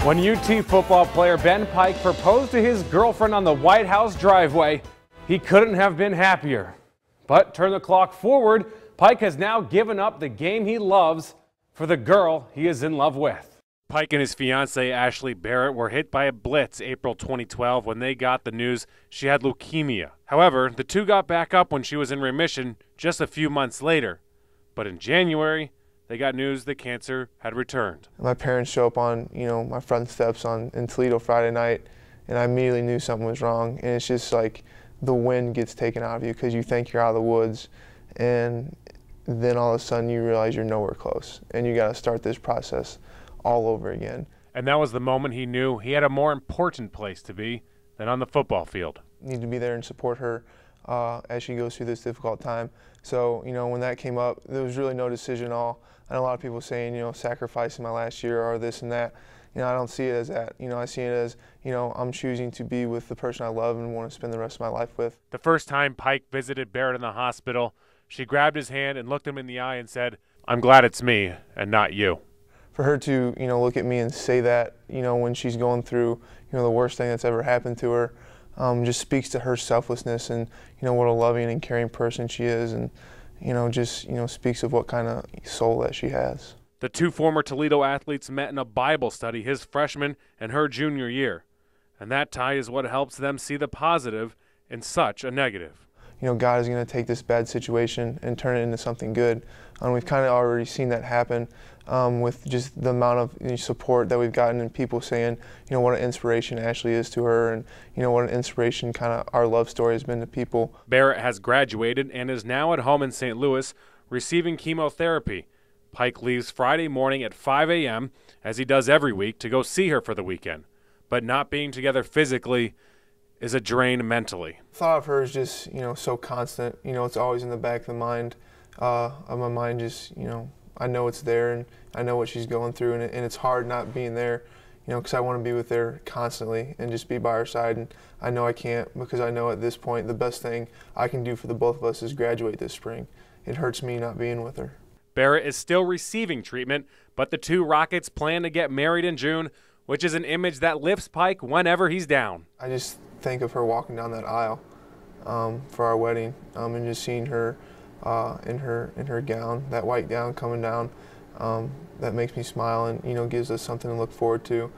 When UT football player Ben Pike proposed to his girlfriend on the White House driveway, he couldn't have been happier. But turn the clock forward, Pike has now given up the game he loves for the girl he is in love with. Pike and his fiance Ashlee Barrett were hit by a blitz April 2012 when they got the news she had leukemia. However, the two got back up when she was in remission just a few months later. But in January, they got news the cancer had returned. My parents show up on, my front steps in Toledo Friday night, and I immediately knew something was wrong. And it's just like the wind gets taken out of you because you think you're out of the woods, and then all of a sudden you realize you're nowhere close, and you got to start this process all over again. And that was the moment he knew he had a more important place to be than on the football field. Need to be there and support her as she goes through this difficult time. So, when that came up, there was really no decision at all. I know a lot of people saying, sacrificing my last year or this and that. I don't see it as that. I see it as, I'm choosing to be with the person I love and want to spend the rest of my life with. The first time Pike visited Barrett in the hospital, she grabbed his hand and looked him in the eye and said, "I'm glad it's me and not you." For her to, look at me and say that, when she's going through, the worst thing that's ever happened to her, just speaks to her selflessness and, what a loving and caring person she is, and, speaks of what kind of soul that she has. The two former Toledo athletes met in a Bible study his freshman and her junior year, and that tie is what helps them see the positive in such a negative. God is going to take this bad situation and turn it into something good. We've kind of already seen that happen with just the amount of support that we've gotten and people saying, what an inspiration Ashlee is to her, and, what an inspiration kind of our love story has been to people. Barrett has graduated and is now at home in St. Louis receiving chemotherapy. Pike leaves Friday morning at 5 a.m., as he does every week, to go see her for the weekend. But not being together physically is a drain mentally. Thought of her is just, so constant. It's always in the back of the mind, of my mind. Just, I know it's there, and I know what she's going through, and it's hard not being there, because I want to be with her constantly and just be by her side. And I know I can't, because I know at this point the best thing I can do for the both of us is graduate this spring. It hurts me not being with her. Barrett is still receiving treatment, but the two Rockets plan to get married in June, which is an image that lifts Pike whenever he's down. I just think of her walking down that aisle for our wedding, and just seeing her in her gown, that white gown coming down. That makes me smile and gives us something to look forward to.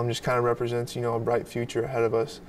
Just kind of represents a bright future ahead of us.